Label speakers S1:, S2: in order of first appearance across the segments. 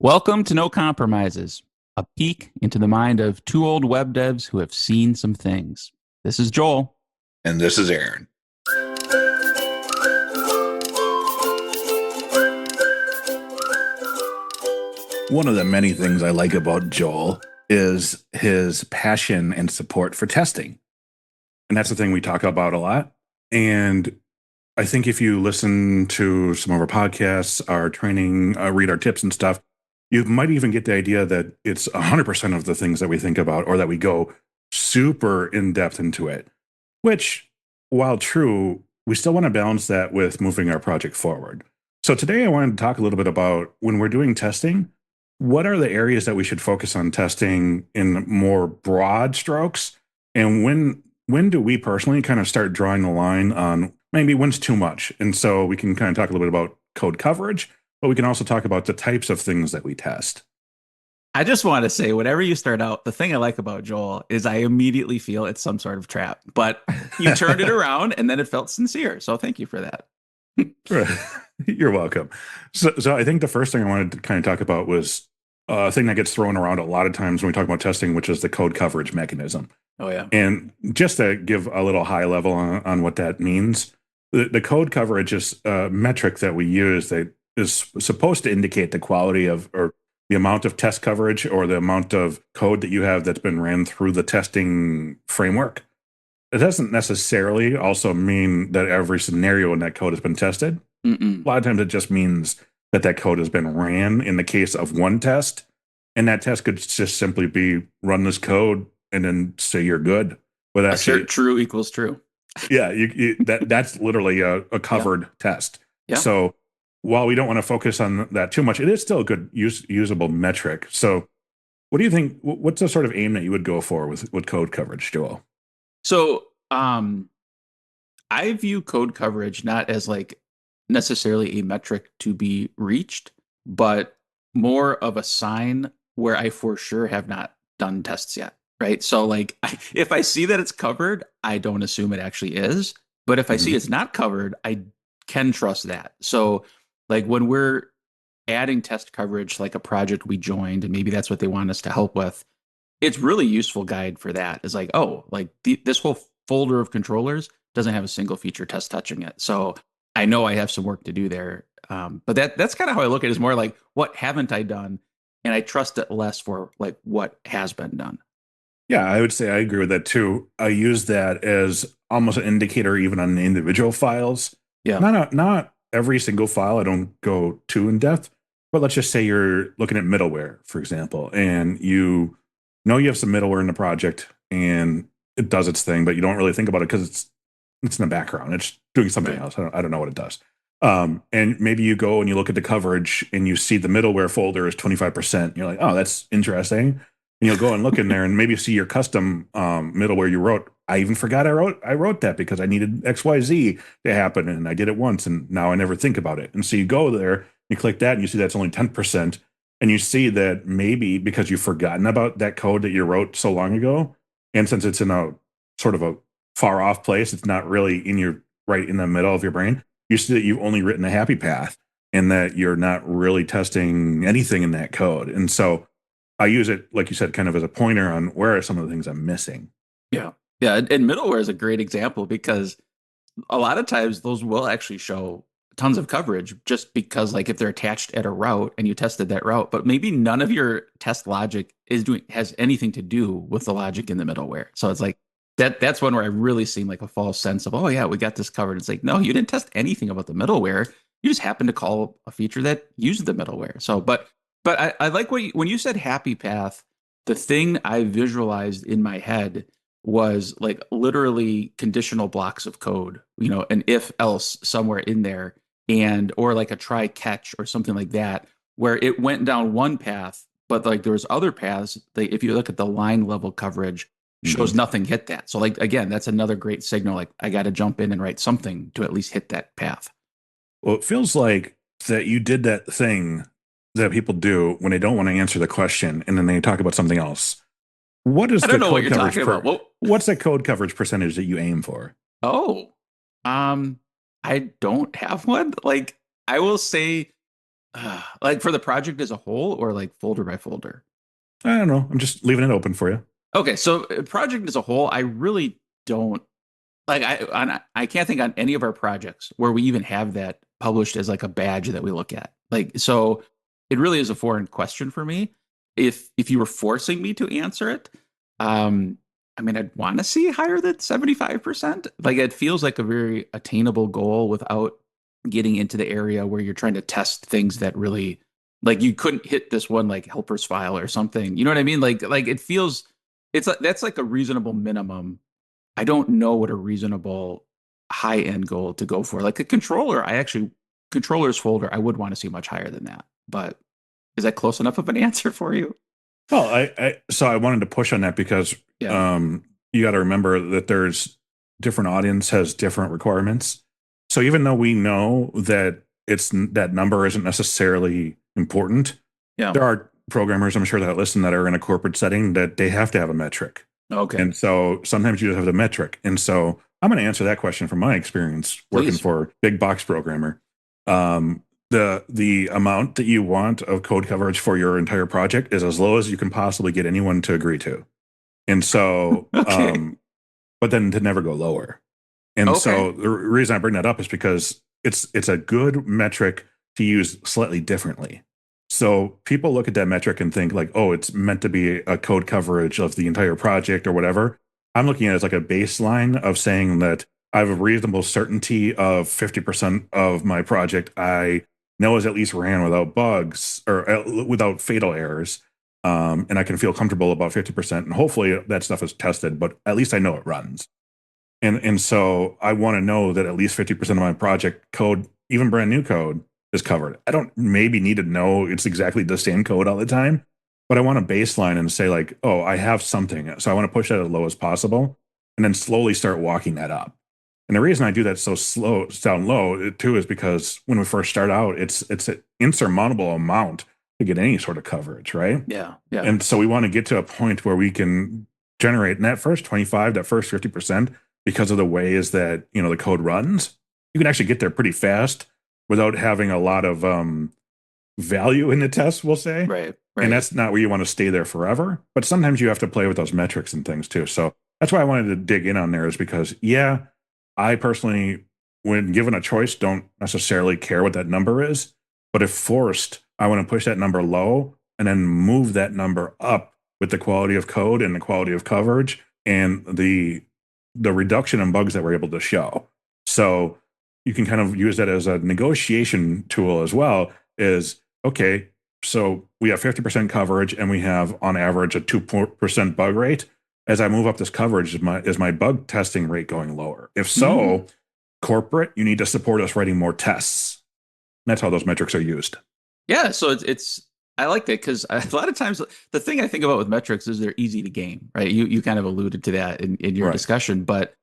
S1: Welcome to No Compromises, a peek into the mind of two old web devs who have seen some things. This is Joel.
S2: And this is Aaron. One of the many things I like about Joel is his passion and support for testing. And that's the thing we talk about a lot. And I think if you listen to some of our podcasts, our training, read our tips and stuff, you might even get the idea that it's 100% of the things that we think about or that we go super in depth into it, which, while true, we still want to balance that with moving our project forward. So today I wanted to talk a little bit about when we're doing testing, what are the areas that we should focus on testing in more broad strokes? And when do we personally kind of start drawing the line on maybe when's too much? And so we can kind of talk a little bit about code coverage, but we can also talk about the types of things that we test.
S1: I just want to say, whenever you start out, the thing I like about Joel is I immediately feel it's some sort of trap, but you turned it around and then it felt sincere. So thank you for that.
S2: You're welcome. So I think the first thing I wanted to kind of talk about was a thing that gets thrown around a lot of times when we talk about testing, which is the code coverage mechanism.
S1: Oh, yeah.
S2: And just to give a little high level on what that means, the code coverage is a metric that we use that is supposed to indicate the quality of or the amount of test coverage or the amount of code that you have that's been ran through the testing framework. It doesn't necessarily also mean that every scenario in that code has been tested.
S1: Mm-mm.
S2: A lot of times it just means that that code has been ran in the case of one test. And that test could just simply be run this code and then say you're good. But actually,
S1: true equals true.
S2: Yeah, that's literally a covered test.
S1: Yeah.
S2: So while we don't want to focus on that too much, it is still a good usable metric. So what do you think? What's the sort of aim that you would go for with code coverage, Joel?
S1: So I view code coverage not as like necessarily a metric to be reached, but more of a sign where I for sure have not done tests yet. Right. So like if I see that it's covered, I don't assume it actually is. But if I see it's not covered, I can trust that. So like when we're adding test coverage, like a project we joined, and maybe that's what they want us to help with, it's really useful guide for that. Is like, oh, like this whole folder of controllers doesn't have a single feature test touching it. So I know I have some work to do there. But that's kind of how I look at it, is more like, what haven't I done? And I trust it less for like what has been done.
S2: Yeah, I would say I agree with that too. I use that as almost an indicator even on individual files.
S1: Yeah.
S2: Not every single file. I don't go too in depth, but let's just say you're looking at middleware, for example, and you know you have some middleware in the project and it does its thing, but you don't really think about it because it's in the background. It's doing something else. I don't know what it does. And maybe you go and you look at the coverage and you see the middleware folder is 25%. You're like, oh, that's interesting. And you'll go and look in there and maybe see your custom middleware you wrote. I even forgot I wrote that because I needed XYZ to happen and I did it once and now I never think about it. And so you go there, you click that and you see that's only 10%. And you see that maybe because you've forgotten about that code that you wrote so long ago, and since it's in a sort of a far off place, it's not really right in the middle of your brain. You see that you've only written a happy path and that you're not really testing anything in that code. And so I use it, like you said, kind of as a pointer on where are some of the things I'm missing.
S1: Yeah. Yeah. And middleware is a great example because a lot of times those will actually show tons of coverage just because, like, if they're attached at a route and you tested that route, but maybe none of your test logic has anything to do with the logic in the middleware. So it's like that's one where I really seem like a false sense of, oh yeah, we got this covered. It's like, no, you didn't test anything about the middleware. You just happened to call a feature that used the middleware. So, but I like when you said happy path, the thing I visualized in my head was like literally conditional blocks of code, an if else somewhere in there, and or like a try catch or something like that, where it went down one path, but like there was other paths that if you look at the line level coverage shows nothing hit that. So like, again, that's another great signal. Like I got to jump in and write something to at least hit that path.
S2: Well, it feels like that you did that thing that people do when they don't want to answer the question and then they talk about something else. What is
S1: I don't know what you're talking about.
S2: What's the code coverage percentage that you aim for?
S1: Oh, I don't have one. Like I will say Like for the project as a whole, or like folder by folder?
S2: I don't know. I'm just leaving it open for you.
S1: Okay, so project as a whole, I really don't like. I can't think on any of our projects where we even have that published as like a badge that we look at. Like, so it really is a foreign question for me. If you were forcing me to answer it, um, I mean, I'd want to see higher than 75%. Like, it feels like a very attainable goal without getting into the area where you're trying to test things that really, like, you couldn't hit this one like helpers file or something. You know what I mean? Like it feels it's like that's like a reasonable minimum. I don't know what a reasonable high end goal to go for. Like a controller, controllers folder, I would want to see much higher than that. But is that close enough of an answer for you?
S2: Well, so I wanted to push on that because
S1: Yeah.
S2: you got to remember that there's different audience has different requirements. So even though we know that it's that number isn't necessarily important,
S1: Yeah.
S2: there are programmers I'm sure that listen that are in a corporate setting that they have to have a metric.
S1: Okay.
S2: And so sometimes you just have the metric. And so I'm going to answer that question from my experience working
S1: Please.
S2: for big box programmer. The amount that you want of code coverage for your entire project is as low as you can possibly get anyone to agree to. And so,
S1: Okay.
S2: but then to never go lower. And
S1: Okay.
S2: so the reason I bring that up is because it's a good metric to use slightly differently. So people look at that metric and think like, oh, it's meant to be a code coverage of the entire project or whatever. I'm looking at it as like a baseline of saying that I have a reasonable certainty of 50% of my project I know is at least ran without bugs or without fatal errors. And I can feel comfortable about 50%. And hopefully that stuff is tested, but at least I know it runs. And so I want to know that at least 50% of my project code, even brand new code, is covered. I don't maybe need to know it's exactly the same code all the time, but I want a baseline and say like, oh, I have something. So I want to push that as low as possible and then slowly start walking that up. And the reason I do that so slow down low too is because when we first start out, it's an insurmountable amount to get any sort of coverage, right?
S1: Yeah. Yeah.
S2: And so we want to get to a point where we can generate in that first 25, that first 50%, because of the ways that, you know, the code runs, you can actually get there pretty fast without having a lot of value in the test, we'll say.
S1: Right.
S2: And
S1: Right.
S2: that's not where you want to stay there forever. But sometimes you have to play with those metrics and things too. So that's why I wanted to dig in on there is because, yeah, I personally, when given a choice, don't necessarily care what that number is. But if forced, I want to push that number low and then move that number up with the quality of code and the quality of coverage and the reduction in bugs that we're able to show. So you can kind of use that as a negotiation tool as well. Is okay, so we have 50% coverage and we have on average a 2% bug rate. As I move up this coverage, is my bug testing rate going lower? If
S1: Mm.
S2: so, corporate, you need to support us writing more tests. That's how those metrics are used.
S1: Yeah. So it's I like that because a lot of times the thing I think about with metrics is they're easy to game, right? You kind of alluded to that in your
S2: Right.
S1: discussion, but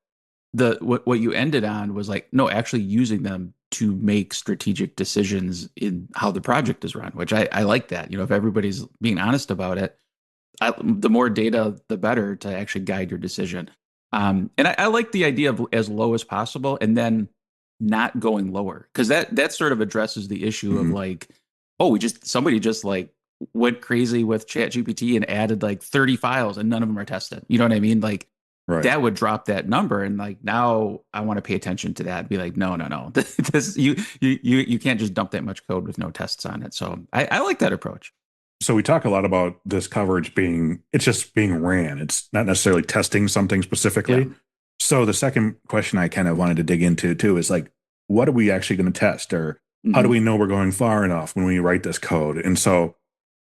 S1: what you ended on was like no, actually using them to make strategic decisions in how the project is run, which I like that. You know, if everybody's being honest about it, the more data, the better to actually guide your decision. And I like the idea of as low as possible and then not going lower because that sort of addresses the issue of
S2: Mhm.
S1: like, oh, we just somebody just like went crazy with Chat GPT and added like 30 files and none of them are tested. You know what I mean? Like
S2: Right.
S1: that would drop that number and like now I want to pay attention to that and be like no this you can't just dump that much code with no tests on it, so I like that approach.
S2: So we talk a lot about this coverage being it's just being ran. It's not necessarily testing something
S1: Yeah.
S2: specifically. So the second question I kind of wanted to dig into too is like, what are we actually going to test, or how do
S1: Hmm.
S2: we know we're going far enough when we write this code? And so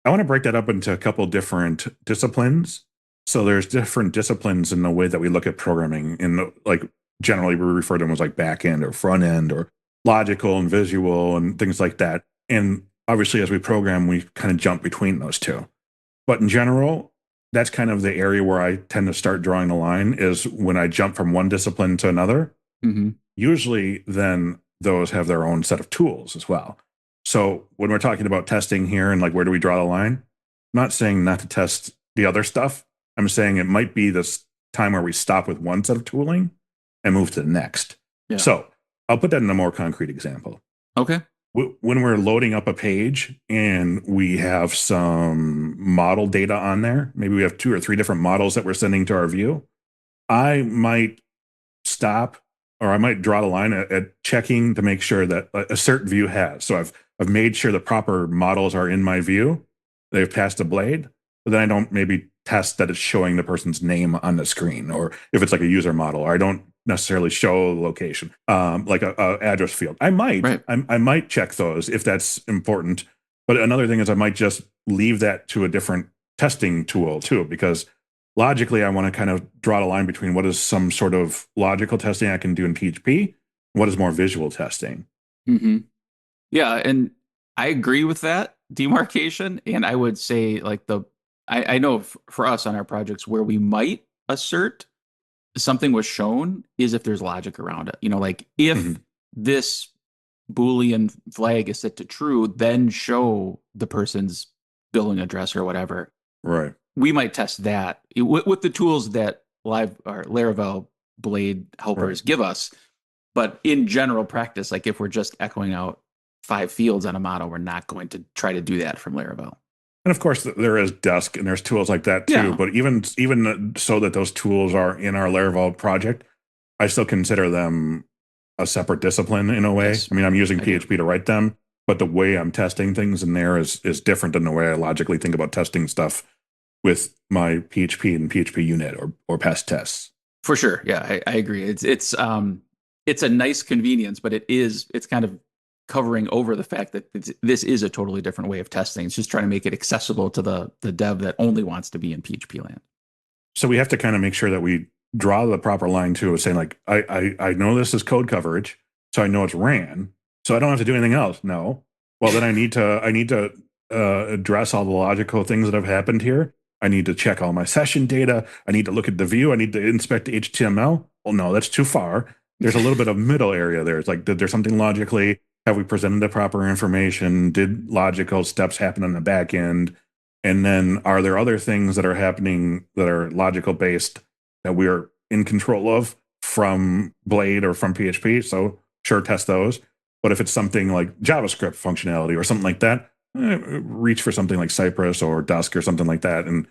S2: I want to break that up into a couple different disciplines. So there's different disciplines in the way that we look at programming. In like generally we refer to them as like back end or front end or logical and visual and things like that. And obviously, as we program, we kind of jump between those two. But in general, that's kind of the area where I tend to start drawing the line is when I jump from one discipline to another.
S1: Hmm.
S2: Usually, then those have their own set of tools as well. So when we're talking about testing here and like where do we draw the line, I'm not saying not to test the other stuff. I'm saying it might be this time where we stop with one set of tooling and move to the next.
S1: Yeah.
S2: So I'll put that in a more concrete example.
S1: Okay.
S2: when we're loading up a page and we have some model data on there, maybe we have 2 or 3 different models that we're sending to our view, I might stop, or I might draw the line at checking to make sure that a certain view has. So I've made sure the proper models are in my view. They've passed the blade, but then I don't maybe test that it's showing the person's name on the screen, or if it's like a user model, or I don't necessarily show the location, like a address field.
S1: Right.
S2: I might check those if that's important. But another thing is I might just leave that to a different testing tool too, because logically I want to kind of draw the line between what is some sort of logical testing I can do in PHP, what is more visual testing.
S1: Hmm. Yeah, and I agree with that demarcation. And I would say like I know for us on our projects where we might assert something was shown is if there's logic around it. Like if
S2: Mhm.
S1: this Boolean flag is set to true, then show the person's billing address or whatever.
S2: Right.
S1: We might test that with the tools that Live or Laravel Blade
S2: Right.
S1: helpers give us. But in general practice, like if we're just echoing out 5 fields on a model, we're not going to try to do that from Laravel.
S2: And of course, there is Desk and there's tools like that too.
S1: Yeah.
S2: But even so that those tools are in our Laravel project, I still consider them a separate discipline in a way.
S1: Yes,
S2: I mean, I'm using
S1: I do.
S2: PHP to write them, but the way I'm testing things in there is different than the way I logically think about testing stuff with my PHP and PHP unit or past tests.
S1: For sure. Yeah, I agree. It's a nice convenience, but it's kind of covering over the fact that this is a totally different way of testing. It's just trying to make it accessible to the dev that only wants to be in PHP land.
S2: So we have to kind of make sure that we draw the proper line too, of saying like, I know this is code coverage, so I know it's ran, so I don't have to do anything else. No. Well, then I need to address all the logical things that have happened here. I need to check all my session data. I need to look at the view. I need to inspect the HTML. Well, no, that's too far. There's a little bit of middle area there. It's like, did there something logically? Have we presented the proper information? Did logical steps happen on the back end? And then are there other things that are happening that are logical based that we are in control of from Blade or from PHP? So sure, test those. But if it's something like JavaScript functionality or something like that, reach for something like Cypress or Dusk or something like that, and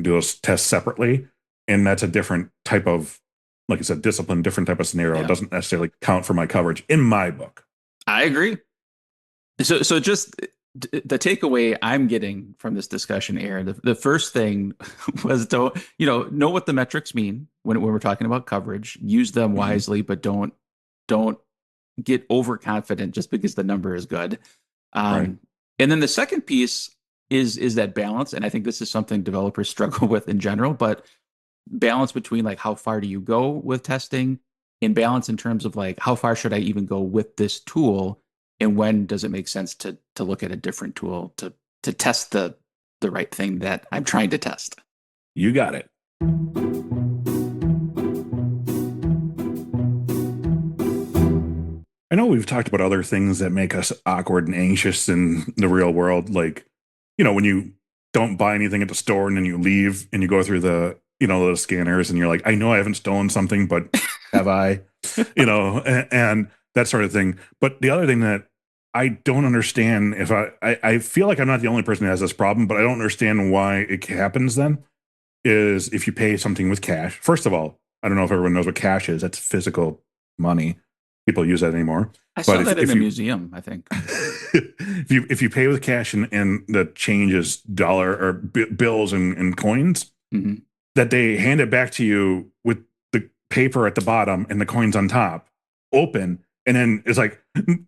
S2: do those tests separately. And that's a different type of, like I said, discipline, different type of scenario. It
S1: Yeah,
S2: doesn't necessarily count for my coverage in my book.
S1: I agree. So just the takeaway I'm getting from this discussion, Aaron, the first thing was to know what the metrics mean when we're talking about coverage. Use them
S2: Mhm.
S1: wisely, but don't get overconfident just because the number is good.
S2: Right.
S1: Um, and then the second piece is that balance, and I think this is something developers struggle with in general, but balance between like how far do you go with testing, and balance in terms of like how far should I even go with this tool, and when does it make sense to look at a different tool to test the right thing that I'm trying to test.
S2: You got it. I know we've talked about other things that make us awkward and anxious in the real world, like, when you don't buy anything at the store and then you leave and you go through the scanners and you're like, I know I haven't stolen something, but have I? And that sort of thing. But the other thing that I don't understand, if I feel like I'm not the only person who has this problem, but I don't understand why it happens then, is if you pay something with cash. First of all, I don't know if everyone knows what cash is. That's physical money. People use that anymore.
S1: I
S2: But
S1: saw that in
S2: if
S1: a
S2: you
S1: museum, I think.
S2: if you pay with cash and the change is dollar or bills and coins,
S1: Hmm.
S2: that they hand it back to you with the paper at the bottom and the coins on top, open, and then it's like,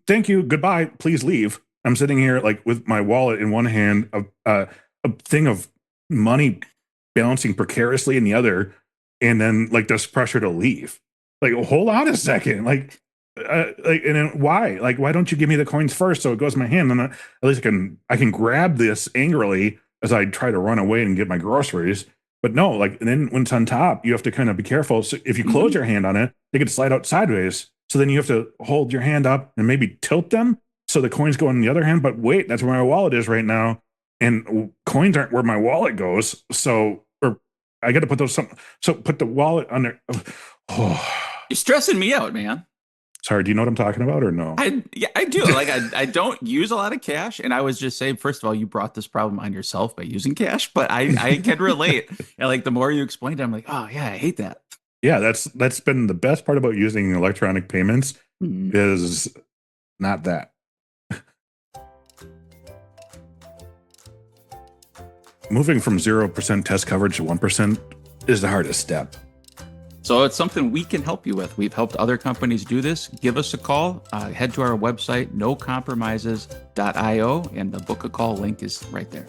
S2: thank you, goodbye, please leave. I'm sitting here like with my wallet in one hand, a thing of money balancing precariously in the other, and then like this pressure to leave. Like, hold on a second, and then why? Like, why don't you give me the coins first so it goes in my hand? And at least I can grab this angrily as I try to run away and get my groceries. But no, like, and then when it's on top, you have to kind of be careful. So if you close
S1: Hmm.
S2: your hand on it, they could slide out sideways. So then you have to hold your hand up and maybe tilt them so the coins go in the other hand. But wait, that's where my wallet is right now, and coins aren't where my wallet goes. So, or I got to put those some. So put the wallet on there. Oh.
S1: You're stressing me out, man.
S2: Sorry, do you know what I'm talking about or no?
S1: I do. Like I don't use a lot of cash, and I was just saying, first of all, you brought this problem on yourself by using cash, but I can relate. And like the more you explained it, I'm like, oh yeah, I hate that.
S2: Yeah, that's been the best part about using electronic payments
S1: Hmm.
S2: is not that. Moving from 0% test coverage to 1% is the hardest step.
S1: So it's something we can help you with. We've helped other companies do this. Give us a call. Head to our website, nocompromises.io, and the book a call link is right there.